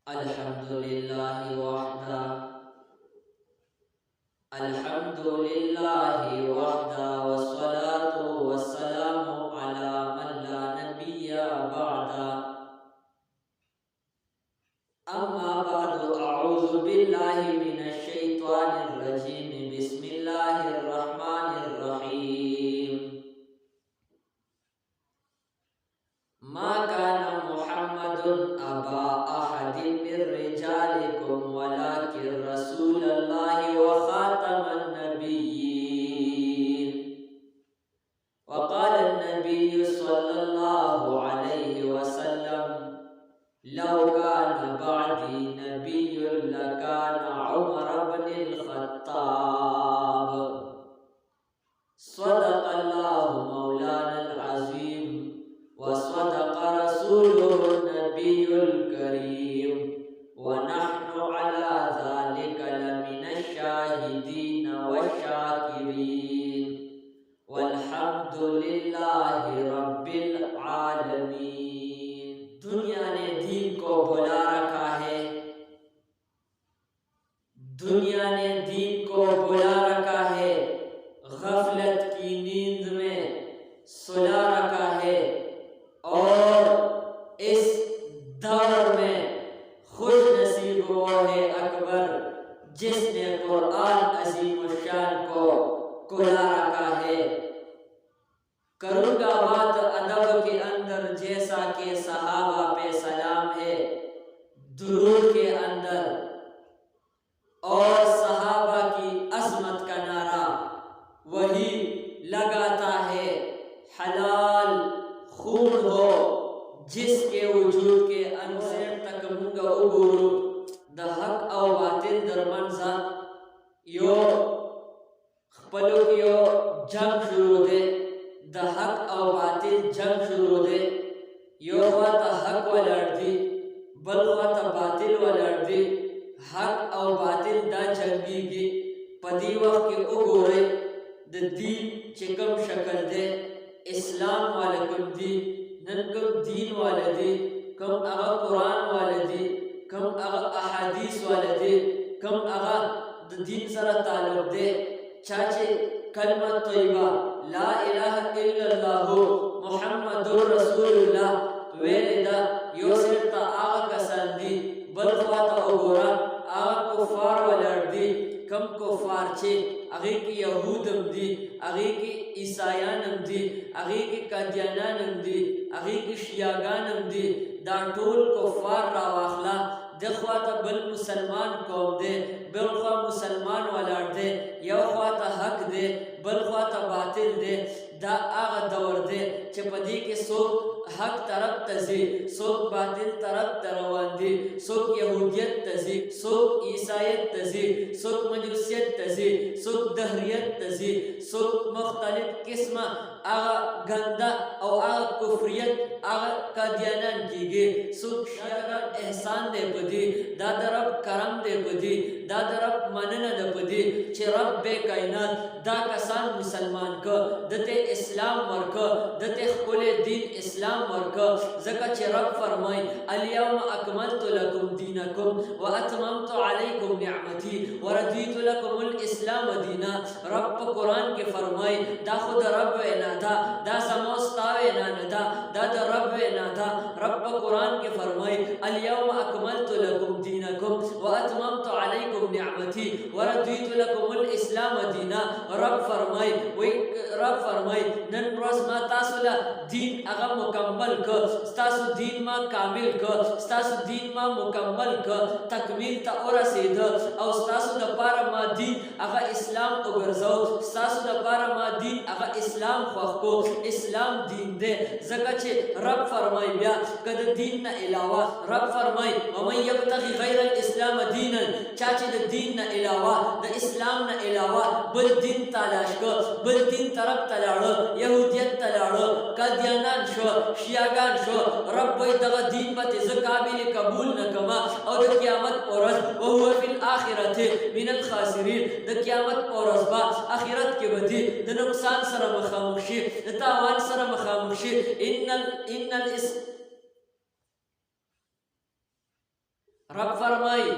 الحمد لله وحده الحمد لله وحده والصلاة والسلام على من لا نبي بعده أما بعد أعوذ بالله من الشيطان الرجيم بسم الله الرحمن الرحيم ما كان محمد أبا أحد من رجالكم ولكن رسول الله وخاتم النبيين وقال النبي صلى الله عليه وسلم لو كان بعدي نبي لكان عمر بن الخطاب صدق الله مولانا العظيم وصدق رسوله النبي الكريم ونحن على ذلك لمن الشاهدين والشاكرين والحمد لله رب العالمين. دنیا نے دین کو بلا رکھا ہے، دنیا نے دین کو بلا رکھا ہے، غفلت کی نیند میں سلا رکھا ہے، اور اس دور میں خوش نصیب وہ ہے اکبر جس نے قرآن عظیم الشان کو کھلا رکھا ہے۔ کروں گا بات ادب کے اندر جیسا کہ صحابہ پہ سلام ہے، درود کے اندر، اور صحابہ کی عظمت کا نعرہ وہی لگاتا ہے، حلال خون ہو جس کے وجود کے انسیر تک منگا اگورو دا حق او باطل در منزا یو خپلو کیو جنگ شروع دے، دا حق او باطل جنگ شروع دے، یو خواتا حق ولر دی بل خواتا باطل ولر دی، حق او باطل دا جنگی گی پدی وقت کے اگورے دا دین چکم شکل دے، اسلام والا کم دی، نن کم دین والا دی، کم اغا قرآن والا دی، کم اغا احادیث والا دی، کم اغا دین سر تعلق دے، چاچے کلمہ طیبہ لا الہ الا اللہ محمد رسول اللہ ویلدہ یو سرطا آغا کسان دی، بلخواتا اگورا آغا کفار والر دی، کم کفار چھے اغی کی یہودم دی، اغی کی عیسائیانم دی، اغی کی قادیانانم دی، اغی کی شیعگانم دی، دا ٹول کفار را واخلا دخواتا بل مسلمان قوم دے، بلخوا مسلمان والار دے، یو خواتا حق دے بلخواتا باطل دے، دا آغا دور دے چپدی کے سوک حق طرف تزی، سوک باطل طرف تروان دی، سوک یہودیت تزی، سوک عیسائیت تزی، سوک مجوسیت تزی، سوک دہریت تزی، سوک مختلف قسم آغا گندہ او آغا کفریت آغا قادیانان کی گے، سوک شیعگان احسان دے پدی، دا رب کرم دے پدی، دا رب منن دے پدی، چھ رب بے کائنات دا کسان مسلمان کا دتے اسلام ورکا، دتے خپل دین اسلام ورکا، زکا چھ رب فرمائی الیوم اکملت لکم دینکم واتممت علیکم نعمتی وردیت لکم الاسلام دینا۔ رب قرآن کے فرمائی دا خود رب وینا دا، دا سموستا وینا دا، دا رب وینا دا۔ رب قرآن کے فرمائی الیوم اکملت لکم دینکم واتممت علیکم نعمتی وردیت لکم الاسلام دینا۔ رب فرمائی نن روز ما تاسو لا دین اغا مکمل کا، ستاسو دین ما کامل کا، ستاسو دین ما مکمل کا، تکمیل تا اور سید او ستاسو دا پارا ما دین اغا اسلام اگرزو، ستاسو دا پارا ما دین اغا اسلام خوخ کو، اسلام دین دے۔ زکا چھے رب فرمائی بیا کد دین نا علاوہ، رب فرمائی ومن یبتغی غیر الاسلام دینا، چاچے دا دین نا علاوہ، دا اسلام نا علاوہ بل دین تالاش کو، بل دین طرف تلاڑو، یہودیت تلاڑو، قادیانان شو، شیعگان شو، رب وی دغا دین با تیز قابل قبول نکما، او دا قیامت پورس وہو فی الاخرت من الخاسرین، دا قیامت پورس با آخرت کے بدی دا نقصان سر مخاموشی، دا تاوان سر مخاموشی، ان رب فرمائی